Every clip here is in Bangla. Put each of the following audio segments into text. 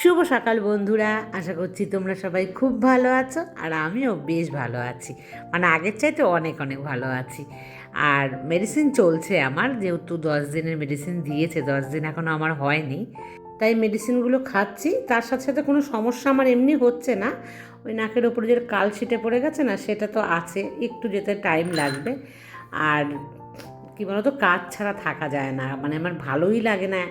শুভ সকাল বন্ধুরা, আশা করছি তোমরা সবাই খুব ভালো আছো আর আমিও বেশ ভালো আছি। মানে আগের চাইতে অনেক অনেক ভালো আছি। আর মেডিসিন চলছে আমার, যেহেতু 10 দিনের মেডিসিন দিয়েছে, 10 দিন এখনও আমার হয়নি, তাই মেডিসিনগুলো খাচ্ছি। তার সাথে সাথে কোনো সমস্যা আমার এমনি হচ্ছে না। ওই নাকের ওপরে যে কালশিটে পড়ে গেছে না, সেটা তো আছে, একটু যেতে টাইম লাগবে। আর কী বলতো, কাজ ছাড়া থাকা যায় না, মানে আমার ভালোই লাগে না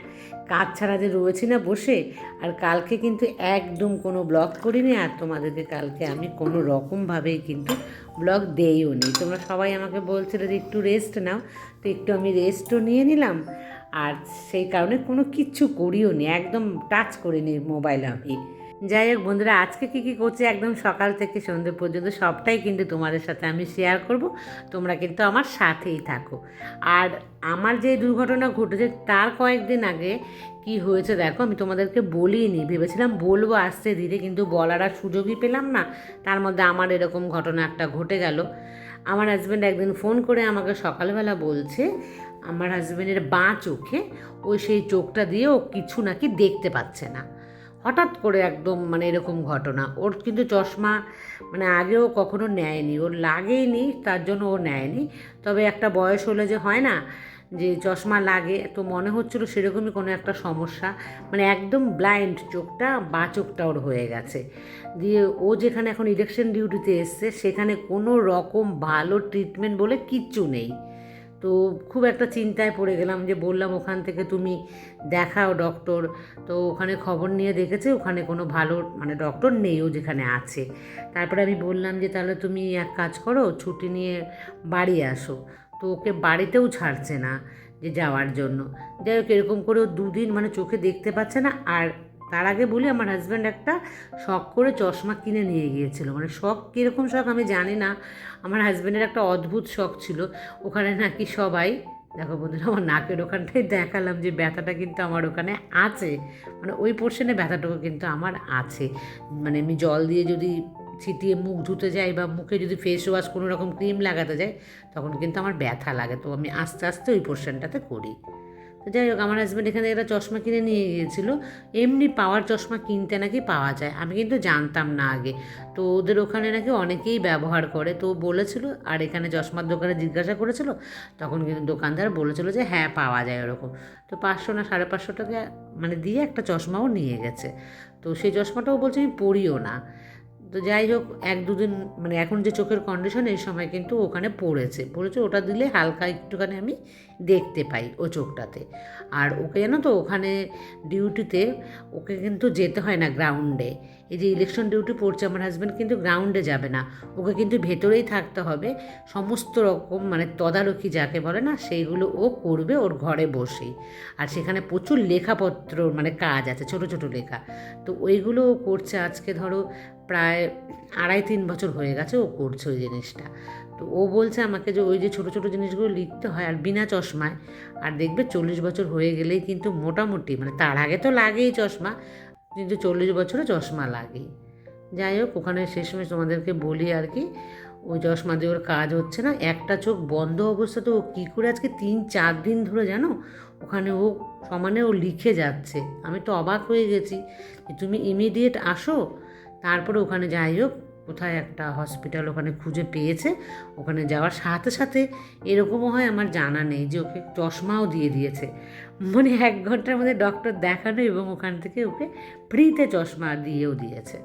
কাজ ছাড়া যে রয়েছি না বসে। আর কালকে কিন্তু একদম কোনো ব্লগ করিনি, আর তোমাদেরকে কালকে আমি কোনো রকমভাবেই কিন্তু ব্লগ দেইও নি। তোমরা সবাই আমাকে বলছিলে যে একটু রেস্ট নাও, তো একটু আমি রেস্টও নিয়ে নিলাম। আর সেই কারণে কোনো কিচ্ছু করিও নি, একদম টাচ করিনি মোবাইল আমি। যাই হোক বন্ধুরা, আজকে কী করছি একদম সকাল থেকে সন্ধ্যে পর্যন্ত সবটাই কিন্তু তোমাদের সাথে আমি শেয়ার করব। তোমরা কিন্তু আমার সাথেই থাকো। আর আমার যে দুর্ঘটনা ঘটেছে তার কয়েকদিন আগে কি হয়েছে দেখো, আমি তোমাদেরকে বলিনি, ভেবেছিলাম বলবো আস্তে ধীরে, কিন্তু বলার আর সুযোগই পেলাম না। তার মধ্যে আমার এরকম ঘটনা একটা ঘটে গেল। আমার হাজব্যান্ড একদিন ফোন করে আমাকে সকালবেলা বলছে আমার হাজব্যান্ডের বাঁ চোখে ওই সেই চোখটা দিয়ে ও কিছু নাকি দেখতে পাচ্ছে না। হঠাৎ করে একদম মানে এরকম ঘটনা। ওর কিন্তু চশমা মানে আগেও কখনো নেয়নি, ওর লাগেইনি, তার জন্য ও নেয়নি। তবে একটা বয়স হলে যে হয় না যে চশমা লাগে, তো মনে হচ্ছিল সেরকমই কোনো একটা সমস্যা। মানে একদম ব্লাইন্ড চোখটা, বাঁ চোখটা ওর হয়ে গেছে। দিয়ে ও যেখানে এখন ইলেকশন ডিউটিতে এসছে সেখানে কোনো রকম ভালো ট্রিটমেন্ট বলে কিচ্ছু নেই। তো খুব একটা চিন্তায় পড়ে গেলাম, যে বললাম ওখান থেকে তুমি দেখাও ডক্টর। তো ওখানে খবর নিয়ে দেখেছে ওখানে কোনো ভালো মানে ডক্টর নেই ও যেখানে আছে। তারপরে আমি বললাম যে তাহলে তুমি এক কাজ করো, ছুটি নিয়ে বাড়ি আসো। তো ওকে বাড়িতেও ছাড়ছে না যে যাওয়ার জন্য। যাই হোক, এরকম করেও 2 দিন মানে চোখে দেখতে পাচ্ছে না। আর তার আগে বলি, আমার হাজব্যান্ড একটা শখ করে চশমা কিনে নিয়ে গিয়েছিল। মানে শখ কীরকম শখ আমি জানি না, আমার হাজব্যান্ডের একটা অদ্ভুত শখ ছিল। ওখানে নাকি সবাই, দেখো বন্ধুরা আমার নাকের ওখানটাই দেখালাম যে ব্যথাটা কিন্তু আমার ওখানে আছে, মানে ওই পোর্শনে ব্যথাটুকু কিন্তু আমার আছে। মানে আমি জল দিয়ে যদি ছিটিয়ে মুখ ধুতে যাই বা মুখে যদি ফেস ওয়াশ কোনো রকম ক্রিম লাগাতে যাই, তখন কিন্তু আমার ব্যথা লাগে। তো আমি আস্তে আস্তে ওই পোর্শনটাতে করি। তো যাই হোক, আমার হাজব্যান্ড এখানে একটা চশমা কিনে নিয়ে গিয়েছিলো। এমনি পাওয়ার চশমা কিনতে নাকি পাওয়া যায়, আমি কিন্তু জানতাম না আগে। তো ওদের ওখানে নাকি অনেকেই ব্যবহার করে, তো বলেছিল। আর এখানে চশমার দোকানে জিজ্ঞাসা করেছিল, তখন কিন্তু দোকানদার বলেছিল যে হ্যাঁ পাওয়া যায় ওরকম। তো 500 না 550 টাকা মানে দিয়ে একটা চশমাও নিয়ে গেছে। তো সেই চশমাটাও বলছে আমি পরিও না। তো যাই হোক, 1-2 দিন মানে এখন যে চোখের কন্ডিশন, এই সময় কিন্তু ওখানে পড়েছে ওটা দিলে হালকা একটুখানি আমি দেখতে পাই ও চোখটাতে। আর ওকে জানো তো, ওখানে ডিউটিতে ওকে কিন্তু যেতে হয় না গ্রাউন্ডে। এই যে ইলেকশন ডিউটি পড়ছে, আমার হাজব্যান্ড কিন্তু গ্রাউন্ডে যাবে না, ওকে কিন্তু ভেতরেই থাকতে হবে। সমস্ত রকম মানে তদারকি যাকে বলে না, সেইগুলো ও করবে ওর ঘরে বসেই। আর সেখানে প্রচুর লেখাপত্র মানে কাজ আছে, ছোট ছোট লেখা। তো ওইগুলো ও করছে। আজকে ধরো প্রায় 2.5-3 বছর হয়ে গেছে ও করছে ওই জিনিসটা। তো ও বলছে আমাকে যে ওই যে ছোটো ছোটো জিনিসগুলো লিখতে হয়, আর বিনা চশমায়। আর দেখবে 40 বছর হয়ে গেলেই কিন্তু মোটামুটি, মানে তার আগে তো লাগেই চশমা, কিন্তু 40 বছরে চশমা লাগেই। যাই হোক, ওখানে শেষমেশ তোমাদেরকে বলি আর কি, ওই চশমা দিয়ে ওর কাজ হচ্ছে না, একটা চোখ বন্ধ অবস্থাতে ও কী করে আজকে 3-4 দিন ধরে জানো ওখানে ও সমানে ও লিখে যাচ্ছে। আমি তো অবাক হয়ে গেছি যে তুমি ইমিডিয়েট আসো। তারপরে ওখানে যাই হোক, কোথায় একটা হসপিটাল ওখানে খুঁজে পেয়েছে, ওখানে যাওয়ার সাথে সাথে এরকমও হয় আমার জানা নেই যে ওকে চশমাও দিয়ে দিয়েছে। মানে 1 ঘন্টার মধ্যে ডক্টর দেখানো এবং ওখান থেকে ওকে ফ্রিতে চশমা দিয়েও দিয়েছে।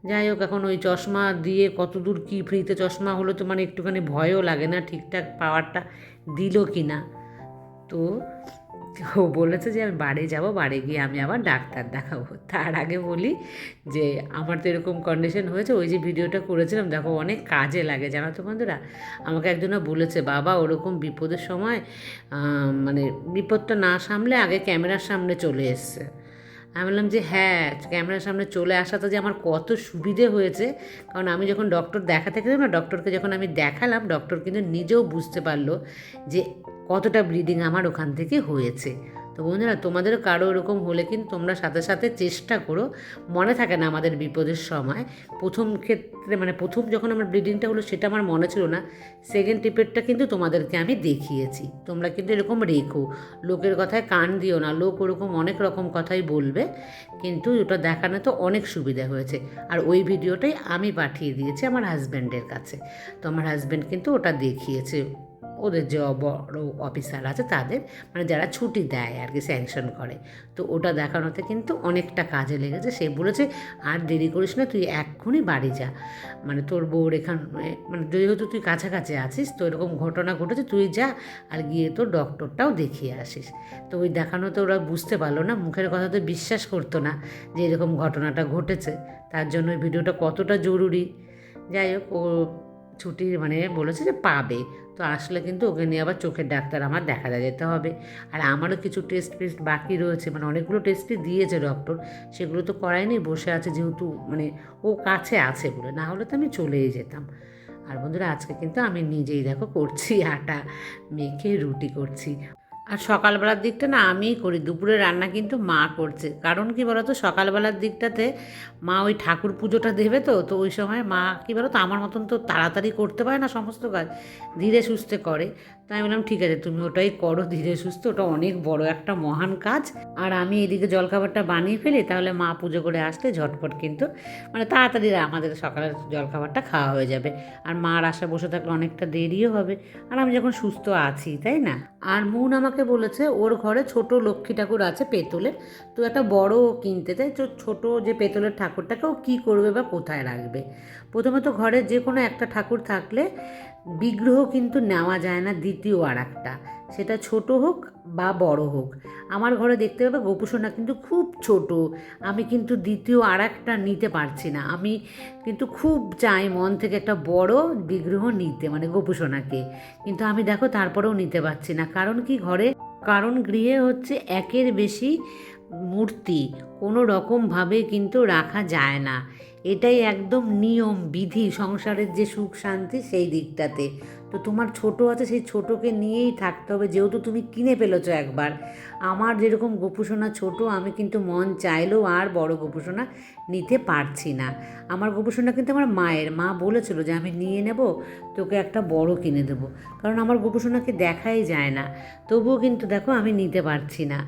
যাই হোক, এখন ওই চশমা দিয়ে কত দূর কী ফ্রিতে চশমা হলো, তো মানে একটুখানি ভয়ও লাগে না ঠিকঠাক পাওয়ারটা দিল কি না। তো ও বলেছে যে আমি বাড়ি যাব, বাড়ি গিয়ে আমি আবার ডাক্তার দেখাবো। তার আগে বলি যে আমার তো এরকম কন্ডিশন হয়েছে, ওই যে ভিডিওটা করেছিলাম দেখো, অনেক কাজে লাগে জানো তো বন্ধুরা। আমাকে একজনা বলেছে বাবা ওরকম বিপদের সময় মানে বিপদটা না সামলে আগে ক্যামেরার সামনে চলে এসছে। আমি বললাম যে হ্যাঁ, ক্যামেরার সামনে চলে আসাতে যে আমার কত সুবিধে হয়েছে। কারণ আমি যখন ডক্টর দেখাতে গেলাম না, ডক্টরকে যখন আমি দেখালাম, ডক্টর কিন্তু নিজেও বুঝতে পারলো যে কতটা ব্লিডিং আমার ওখান থেকে হয়েছে। তো তো বন্ধুরা, তোমাদেরও কারো এরকম হলে কিন্তু তোমরা সাথে সাথে চেষ্টা করো, মনে থাকে না আমাদের বিপদের সময়। প্রথম ক্ষেত্রে মানে প্রথম যখন আমার ব্লিডিংটা হলো সেটা আমার মনে ছিল না, সেকেন্ড টিপেরটা কিন্তু তোমাদেরকে আমি দেখিয়েছি। তোমরা কিন্তু এরকম রেখো, লোকের কথায় কান দিও না, লোক ওরকম অনেক রকম কথাই বলবে, কিন্তু ওটা দেখানো তো অনেক সুবিধা হয়েছে। আর ওই ভিডিওটাই আমি পাঠিয়ে দিয়েছি আমার হাজব্যান্ডের কাছে, তো আমার হাজব্যান্ড কিন্তু ওটা দেখিয়েছে ওদের যে বড় অফিসার আছে তাদের, মানে যারা ছুটি দেয় আর কি, স্যাংশন করে। তো ওটা দেখানোতে কিন্তু অনেকটা কাজে লেগেছে। সে বলেছে আর দেরি করিস না, তুই এক্ষুনি বাড়ি যা, মানে তোর বউর এখানে, মানে যেহেতু তুই কাছাকাছি আছিস, তো এরকম ঘটনা ঘটেছে, তুই যা আর গিয়ে তোর ডক্টরটাও দেখিয়ে আসিস। তো ওই দেখানোতে ওরা বুঝতে পারলো না, মুখের কথা তো বিশ্বাস করতো না যে এরকম ঘটনাটা ঘটেছে, তার জন্য ওই ভিডিওটা কতটা জরুরি। যাই হোক, ও ছুটি মানে বলেছে যে পাবে, তো আসলে কিন্তু ওকে নিয়ে আবার চোখের ডাক্তার আমার দেখাতে যেতে হবে। আর আমারও কিছু টেস্ট ফেস্ট বাকি রয়েছে, মানে অনেকগুলো টেস্টই দিয়েছে ডক্টর, সেগুলো তো করায়নি, বসে আছে যেহেতু, মানে ও কাছে আছে বলে, না হলে তো আমি চলেই যেতাম। আর বন্ধুরা, আজকে কিন্তু আমি নিজেই দেখো করছি, আটা মেখে রুটি করছি। আর সকালবেলার দিকটা না আমিই করি, দুপুরে রান্না কিন্তু মা করছে। কারণ কি বলতো, সকালবেলার দিকটাতে মা ওই ঠাকুর পুজোটা দেবে, তো তো ওই সময় মা কী বলতো, আমার মতন তো তাড়াতাড়ি করতে পারে না সমস্ত কাজ, ধীরে সুস্থে করে। তাই আমি বললাম ঠিক আছে তুমি ওটাই করো ধীরে সুস্থে, ওটা অনেক বড় একটা মহান কাজ। আর আমি এদিকে জলখাবারটা বানিয়ে ফেলি, তাহলে মা পুজো করে আসলে ঝটপট কিন্তু মানে তাড়াতাড়ি আমাদের সকালের জলখাবারটা খাওয়া হয়ে যাবে। আর মার আশা বসে থাকলে অনেকটা দেরিও হবে, আর আমি যখন সুস্থ আছি, তাই না। আর মুন আমাকে বলেছে ওর ঘরে ছোট লক্ষ্মী ঠাকুর আছে পেতলের, তো একটা বড় কিনতে চাই, তো ছোট যে পেতলের ঠাকুরটাকে ও কী করবে বা কোথায় রাখবে। প্রথমে তো ঘরে যে কোনো একটা ঠাকুর থাকলে বিগ্রহ কিন্তু নেওয়া যায় না দ্বিতীয় আর একটা, সেটা ছোট হোক বা বড় হোক। আমার ঘরে দেখতে পাবে গোপুসোনা কিন্তু খুব ছোট, আমি কিন্তু দ্বিতীয় আর একটা নিতে পারছি না। আমি কিন্তু খুব চাই মন থেকে একটা বড় বিগ্রহ নিতে, মানে গোপুসোনাকে, কিন্তু আমি দেখো তারপরেও নিতে পারছি না। কারণ কি ঘরে, কারণ গৃহে হচ্ছে একের বেশি মূর্তি কোনো রকমভাবে কিন্তু রাখা যায় না, এটাই একদম নিয়ম বিধি সংসারের যে সুখ শান্তি সেই দিকটাতে। তো তোমার ছোট আছে, সেই ছোটোকে নিয়েই থাকতে হবে, যেহেতু তুমি কিনে ফেলেছো একবার। আমার যেরকম গোপুসোনা ছোট, আমি কিন্তু মন চাইলেও আর বড় গোপুসোনা নিতে পারছি না। আমার গোপুসোনা কিন্তু আমার মায়ের, মা বলেছিল যে আমি নিয়ে নেব, তোকে একটা বড় কিনে দেবো, কারণ আমার গোপুসোনাকে দেখাই যায় না। তবুও কিন্তু দেখো আমি নিতে পারছি না,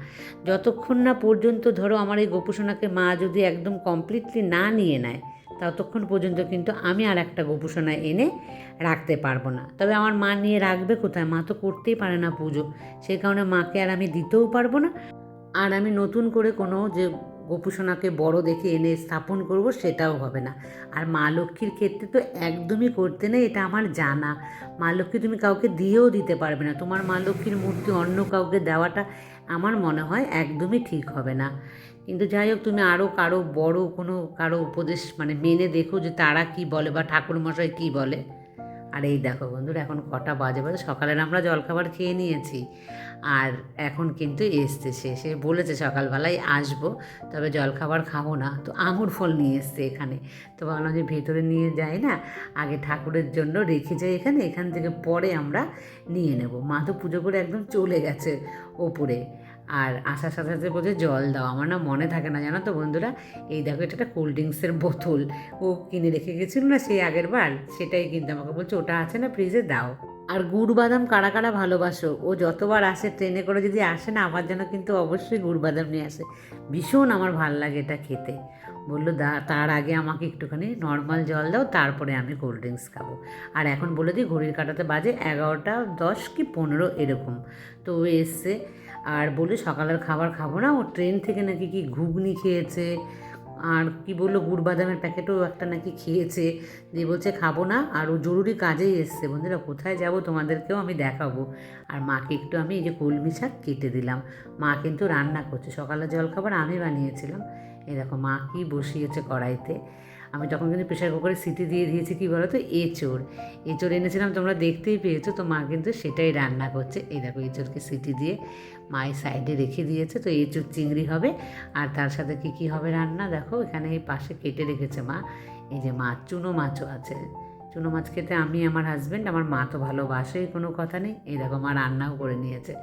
যতক্ষণ না পর্যন্ত ধরো আমার এই গোপুসোনাকে মা যদি একদম কমপ্লিটলি না নিয়ে নেয়, ততক্ষণ পর্যন্ত কিন্তু আমি আর একটা গোপুসোনা এনে রাখতে পারবো না। তবে আমার মা নিয়ে রাখবে কোথায়, মা তো করতেই পারে না পুজো, সেই কারণে মাকে আর আমি দিতেও পারবো না। আর আমি নতুন করে কোনো যে গোপুসোনাকে বড় দেখে এনে স্থাপন করব সেটাও হবে না। আর মা লক্ষ্মীর ক্ষেত্রে তো একদমই করতে নেই, এটা আমার জানা। মা লক্ষ্মী তুমি কাউকে দিয়েও দিতে পারবে না, তোমার মা লক্ষ্মীর মূর্তি অন্য কাউকে দেওয়াটা আমার মনে হয় একদমই ঠিক হবে না। কিন্তু যাই হোক, তুমি আরও কারো বড় কোনো কারো উপদেশ মানে মেনে দেখো যে তারা কি বলে বা ঠাকুরমশাই কী বলে। আর এই দেখো বন্ধুরা, এখন কটা বাজে বাজে, সকালের আমরা জলখাবার খেয়ে নিয়েছি, আর এখন কিন্তু এসছে সে বলেছে সকালবেলায় আসবো, তবে জলখাবার খাবো না, তো আঙুর ফল নিয়ে এসছে এখানে। তো ভাবলাম যে ভেতরে নিয়ে যাই না, আগে ঠাকুরের জন্য রেখে যাই এখানে, এখান থেকে পরে আমরা নিয়ে নেব। মা তো পুজো করে একদম চলে গেছে ওপরে, আর আসার সাথে সাথে বলছে জল দাও। আমার না মনে থাকে না জানো তো বন্ধুরা। এই দেখো, এটা একটা কোল্ড ড্রিঙ্কসের বোতল, ও কিনে রেখে গেছিল না সেই আগের বার, সেটাই কিন্তু আমাকে বলছে ওটা আছে না ফ্রিজে দাও। আর গুড় বাদাম কারা কারা ভালোবাসো, ও যতবার আসে ট্রেনে করে যদি আসে না, আমার জন্য কিন্তু অবশ্যই গুড় বাদাম নিয়ে আসে, ভীষণ আমার ভাল লাগে এটা খেতে। বললো তার আগে আমাকে একটুখানি নর্মাল জল দাও, তারপরে আমি কোল্ড ড্রিঙ্কস খাবো। আর এখন বলে দিই ঘড়ির কাঁটাতে বাজে 11টা 10 কি 15 এরকম। তো ও এসছে আর বলে সকালের খাবার খাবো না, ও ট্রেন থেকে নাকি কি ঘুগনি খেয়েছে, আর কি বললো গুড় বাদামের প্যাকেটও একটা নাকি খেয়েছে, দিয়ে বলছে খাবো না। আর ও জরুরি কাজেই এসছে। বন্ধুরা, কোথায় যাব তোমাদেরকেও আমি দেখাবো। আর মাকে একটু আমি এই যে কলমি শাক কেটে দিলাম, মা কিন্তু রান্না করছে, সকালের জলখাবার আমি বানিয়েছিলাম। এই দেখো মা কি বসিয়েছে কড়াইতে। আমি তখন কিন্তু প্রেশার কুকারে সিটি দিয়ে দিয়েছি, কি বলো তো, এঁচোড় এনেছিলাম, তোমরা দেখতেই পেয়েছো। তো মা কিন্তু সেটাই রান্না করছে। এই দেখো এঁচোড়কে সিটি দিয়ে মায়ের সাইডে রেখে দিয়েছে, তো এঁচোড় চিংড়ি হবে। আর তার সাথে কী হবে রান্না দেখো, এখানে এই পাশে কেটে রেখেছে মা, এই যে মাছ, চুনো মাছও আছে, চুনো মাছ খেতে আমি, আমার হাজব্যান্ড, আমার মা তো ভালোবাসেই, কোনো কথা নেই। এই দেখো মা রান্নাও করে নিয়েছে,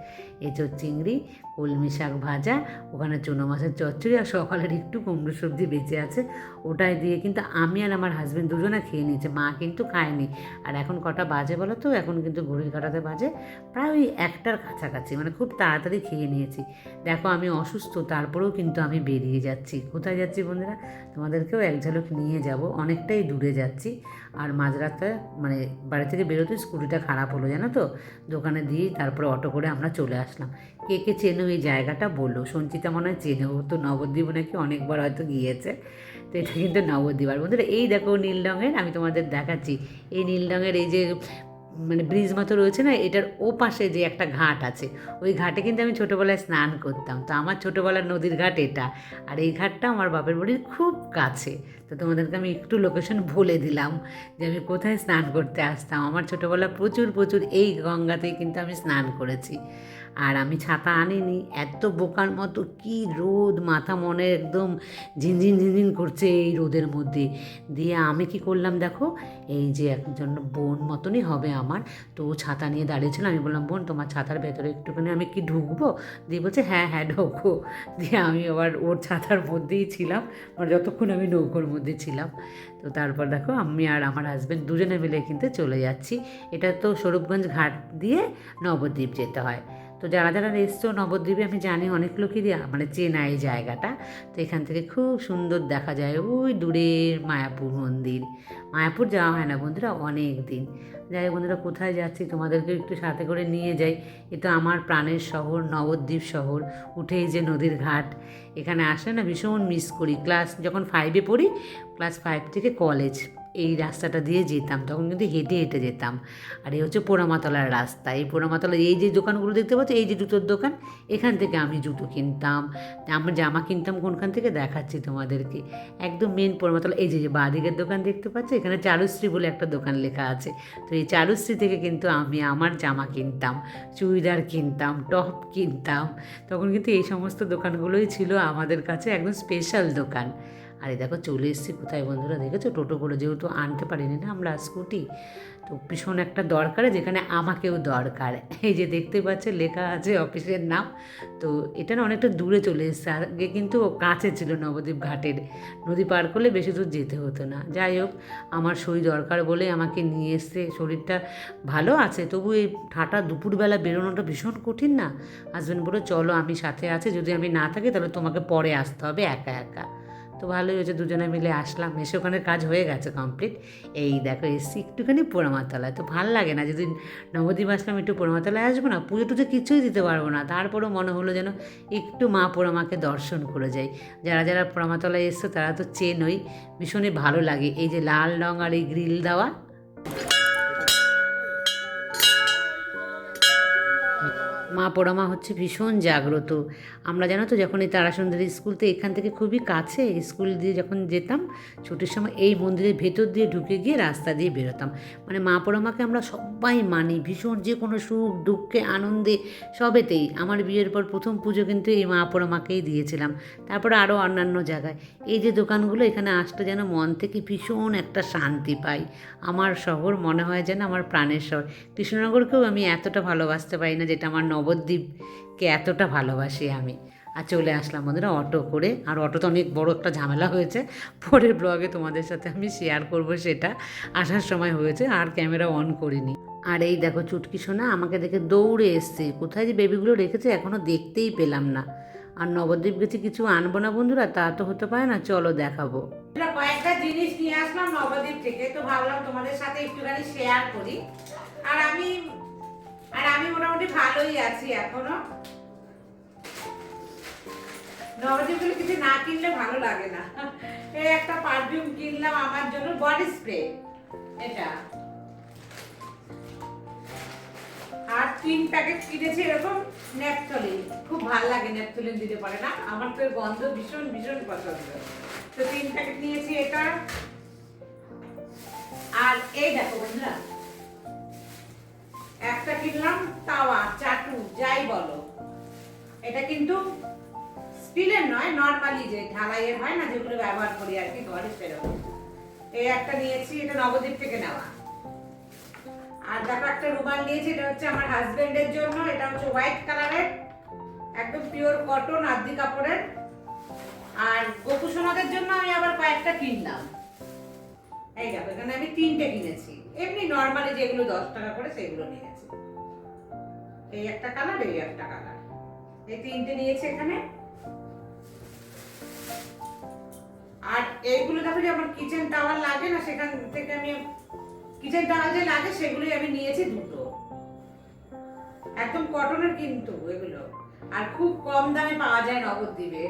এঁচোড় চিংড়ি, কলমি শাক ভাজা, ওখানে চুনো মাছের চচ্চড়ি, আর সকালের একটু কুমড়ো সবজি বেঁচে আছে, ওটাই দিয়ে কিন্তু আমি আর আমার হাজব্যান্ড দুজনে খেয়ে নিয়েছে, মা কিন্তু খায়নি। আর এখন কটা বাজে বলো তো? এখন কিন্তু ঘড়ির কাঁটাতে বাজে প্রায় ওই 1টার কাছাকাছি, মানে খুব তাড়াতাড়ি খেয়ে নিয়েছি। দেখো আমি অসুস্থ, তারপরেও কিন্তু আমি বেরিয়ে যাচ্ছি। কোথায় যাচ্ছি বন্ধুরা? তোমাদেরকেও এক ঝলক নিয়ে যাব, অনেকটাই দূরে যাচ্ছি। আর মাঝরাতে মানে বাড়ি থেকে বেরোতে স্কুটিটা খারাপ হলো জানো তো, দোকানে দিয়েই তারপরে অটো করে আমরা চলে আসলাম। কে কে চেনো এই জায়গাটা বলো? সঞ্চিতা মনে হয় চেনো, ও তো নবদ্বীপ নাকি অনেকবার হয়তো গিয়েছে। তো এটা কিন্তু নবদ্বীপ। আর বন্ধুরা এই দেখো নীল রঙের, আমি তোমাদের দেখাচ্ছি, এই নীল রঙের এই যে মানে ব্রিজ মতো রয়েছে না, এটার ও পাশে যে একটা ঘাট আছে, ওই ঘাটে কিন্তু আমি ছোটোবেলায় স্নান করতাম। তো আমার ছোটোবেলার নদীর ঘাট এটা, আর এই ঘাটটা আমার বাপের বাড়ির খুব কাছে। তো তোমাদেরকে আমি একটু লোকেশন বলে দিলাম যে আমি কোথায় স্নান করতে আসতাম। আমার ছোটোবেলা প্রচুর প্রচুর এই গঙ্গাতেই কিন্তু আমি স্নান করেছি। আর আমি ছাতা আনিনি, এত বোকার মতো কি রোদ, মাথা মনে একদম ঝিনঝিন ঝিনঝিন করছে এই রোদের মধ্যে। দিয়ে আমি কি করলাম দেখো, এই যে একজন বোন মতনই হবে আমার, তো ও ছাতা নিয়ে দাঁড়িয়েছিল। আমি বললাম, বোন তোমার ছাতার ভেতরে একটুখানি আমি কি ঢুকবো? দিয়ে বলছে হ্যাঁ হ্যাঁ ঢোকো। দিয়ে আমি আবার ওর ছাতার মধ্যেই ছিলাম, মানে যতক্ষণ আমি নৌকোর মধ্যে ছিলাম। তো তারপর দেখো আমি আর আমার হাজব্যান্ড দুজনে মিলে কিন্তু চলে যাচ্ছি। এটা তো স্বরূপগঞ্জ ঘাট দিয়ে নবদ্বীপ যেতে হয়। তো যারা যারা এসছো নবদ্বীপে, আমি জানি অনেক লোকেরই মানে চেনা এই জায়গাটা। তো এখান থেকে খুব সুন্দর দেখা যায় ওই দূরের মায়াপুর মন্দির। মায়াপুর যাওয়া হয় না বন্ধুরা অনেক দিন। যাই হোক বন্ধুরা, কোথায় যাচ্ছি তোমাদেরকে একটু সাথে করে নিয়ে যাই। এ তো আমার প্রাণের শহর নবদ্বীপ শহর, উঠেই যে নদীর ঘাট, এখানে আসলে না ভীষণ মিস করি। যখন 5-এ পড়ি, ক্লাস 5 থেকে কলেজ এই রাস্তাটা দিয়ে যেতাম, তখন কিন্তু হেঁটে হেঁটে যেতাম। আর এই হচ্ছে পোড়ামাতলার রাস্তা। এই পোড়ামাতলার এই যে দোকানগুলো দেখতে পাচ্ছ, এই যে জুতোর দোকান, এখান থেকে আমি জুতো কিনতাম। আমার জামা কিনতাম কোনখান থেকে দেখাচ্ছি তোমাদেরকে, একদম মেন পোড়ামাতলা। এই যে বাঁদিকের দোকান দেখতে পাচ্ছ, এখানে চারুশ্রী বলে একটা দোকান লেখা আছে। তো এই চারুশ্রী থেকে কিন্তু আমি আমার জামা কিনতাম, চুড়িদার কিনতাম, টপ কিনতাম। তখন কিন্তু এই সমস্ত দোকানগুলোই ছিল আমাদের কাছে একদম স্পেশাল দোকান। আর এই দেখো চলে এসেছি কোথায় বন্ধুরা, দেখেছো? টোটো করে, যেহেতু আনতে পারিনি না আমরা স্কুটি, তো ভীষণ একটা দরকারে, যেখানে আমাকেও দরকার। এই যে দেখতে পাচ্ছে লেখা আছে অফিসের নাম। তো এটা না অনেকটা দূরে চলে এসছে, আগে কিন্তু কাছে ছিল নবদ্বীপ ঘাটের, নদী পার করলে বেশি দূর যেতে হতো না। যাই হোক, আমার শরীর দরকার বলে আমাকে নিয়ে এসছে। শরীরটা ভালো আছে, তবু এই ঠাটা দুপুরবেলা বেরোনোটা ভীষণ কঠিন না। হাজব্যান্ড বলে চলো আমি সাথে আছি, যদি আমি না থাকি তাহলে তোমাকে পরে আসতে হবে একা একা। তো ভালোই হয়েছে, দুজনে মিলে আসলাম, এসে ওখানে কাজ হয়ে গেছে কমপ্লিট। এই দেখো এসছি একটুখানি পোড়ামাতলায়। তো ভাল লাগে না, যদি নবদ্বীপ আসলাম একটু পোড়ামাতলায় আসবো না, পুজো টুজো কিছুই দিতে পারবো না, তারপরেও মনে হলো যেন একটু মা পোড়ামাকে দর্শন করে যাই। যারা যারা পোড়ামাতলায় এসছো তারা তো চেনই, ভীষণই ভালো লাগে এই যে লাল রঙ আর এই গ্রিল দেওয়া। মা পোড়ামা হচ্ছে ভীষণ জাগ্রত। আমরা জানো তো যখন এই তারাসুন্দরী স্কুল, তো এখান থেকে খুবই কাছে, স্কুল দিয়ে যখন যেতাম ছুটির সময় এই মন্দিরের ভেতর দিয়ে ঢুকে গিয়ে রাস্তা দিয়ে বেরোতাম। মানে মা পোড়ামাকে আমরা সবাই মানি ভীষণ, যে কোনো সুখ দুঃখে আনন্দে সবেতেই। আমার বিয়ের পর প্রথম পুজো কিন্তু এই মা পোড়ামাকেই দিয়েছিলাম, তারপরে আরও অন্যান্য জায়গায়। এই যে দোকানগুলো, এখানে আসতে যেন মন থেকে ভীষণ একটা শান্তি পাই। আমার শহর মনে হয় যেন আমার প্রাণের শহর। কৃষ্ণনগরকেও আমি এতটা ভালোবাসতে পারি না যেটা আমার নবদ্বীপকে এতটা ভালোবাসি আমি। আর চলে আসলাম বন্ধুরা অটো করে। আর অটোতে অনেক বড় একটা ঝামেলা হয়েছে, পরের ব্লগে তোমাদের সাথে আমি শেয়ার করব সেটা। আসার সময় হয়েছে, আর ক্যামেরা অন করিনি। আর এই দেখো চুটকি সোনা আমাকে দেখে দৌড়ে এসছে, কোথায় যে বেবিগুলো রেখেছে এখনও দেখতেই পেলাম না। আর নবদ্বীপ গেছি কিছু আনবো না বন্ধুরা, তা তো হতে পারে না, চলো দেখাবো। কয়েকটা জিনিস নিয়ে আসলাম নবদ্বীপ থেকে, তো ভাবলাম তোমাদের সাথে একটুখানি শেয়ার করি। আর আমি মোটামুটি ভালোই আছি এখনো। নবদ্বীপ গেলে কিছু না কিনলে ভালো লাগে না। এই একটা পারফিউম কিনলাম আমার জন্য, বডি স্প্রে এটা, আর 3 প্যাকেট কিনেছি এরকম ন্যাপথলিন। খুব ভালো লাগে ন্যাপথলিন দিতে পারে না, আমার তো গন্ধ ভীষণ ভীষণ পছন্দ। তো 3 প্যাকেট নিয়েছি এটা। আর এই দেখো বন্ধুরা, একটা কিনলাম তাওয়া, চাটু যাই বলো, এটা কিন্তু স্টিলের নয়, নরমালি যে ঢালাইয়ের হয় না, যেগুলো ব্যবহার করি আর কি ঘরে, সেরকম। এই একটা নিয়েছি, এটা নবদ্বীপ থেকে নেওয়া। আর দেখো একটা রুমাল নিয়েছি, এটা হচ্ছে আমার হাজবেন্ডের জন্য। এটা হচ্ছে হোয়াইট কালারের, একদম পিওর কটন আদি কাপড়ের। আর গপু সোনাদের জন্য আমি আবার কয়েকটা কিনলাম। এই দেখো এখানে আমি 3টে কিনেছি, এমনি নর্মালি যেগুলো 10 টাকা করে সেগুলো নিয়েছি। এই একটা কালার, এই একটা কালার, এই 3টে নিয়েছি এখানে। আর এইগুলো দেখো যে আমার কিচেন টাওয়াল লাগে না, সেখান থেকে আমি কিচেন টাওয়াল যে লাগে সেগুলোই আমি নিয়েছি 2টো, একদম কটনের কিন্তু এগুলো। আর খুব কম দামে পাওয়া যায় নবদ্বীপে,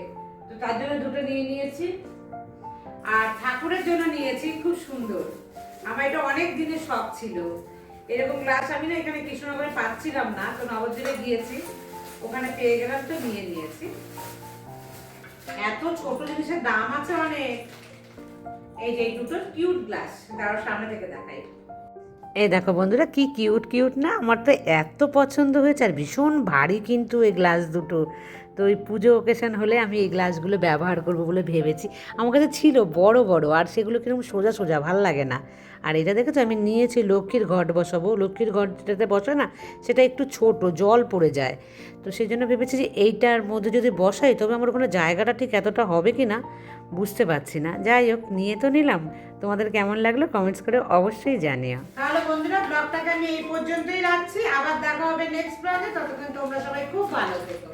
তো তার জন্য 2টো নিয়ে নিয়েছি। আর ঠাকুরের জন্য নিয়েছি খুব সুন্দর, আমার এটা অনেক দিনের শখ ছিল এরকম গ্লাস। আমি না এখানে কৃষ্ণনগরে পাচ্ছিলাম না, তো নবদ্বীপে গিয়েছি, ওখানে পেয়ে গেলাম, তো নিয়ে নিয়েছি। এত ছোট জিনিসের দাম আছে অনেক। এই যে এই 2টো কিউট গ্লাস, দাঁড়াও সামনে থেকে দেখাই। এই দেখো বন্ধুরা কি কিউট কিউট না, আমার তো এত পছন্দ হয়েছে। আর ভীষণ ভারী কিন্তু এই গ্লাস দুটো, তো ওই পুজো ওকেশন হলে আমি এই গ্লাসগুলো ব্যবহার করব বলে ভেবেছি। আমার কাছে ছিল বড় বড়, আর সেগুলো কিরকম সোজা সোজা ভাল লাগে না। আর এটা দেখেছো আমি নিয়েছি লক্ষ্মীর ঘট বসাবো, লক্ষ্মীর ঘট যেটাতে বসে না সেটা একটু ছোট, জল পড়ে যায়, তো সেই জন্য ভেবেছি যে এইটার মধ্যে যদি বসাই তবে আমার ওখানে জায়গাটা ঠিক এতটা হবে কি না বুঝতে পারছি না। যাই হোক, নিয়ে তো নিলাম। তোমাদের কেমন লাগলো কমেন্টস করে অবশ্যই জানিও। তাহলে বন্ধুরা ব্লগটাকে আমি এই পর্যন্তই রাখছি, আবার দেখা হবে নেক্সট ব্লগে। ততক্ষণ তোমরা সবাই খুব ভালো থেকো।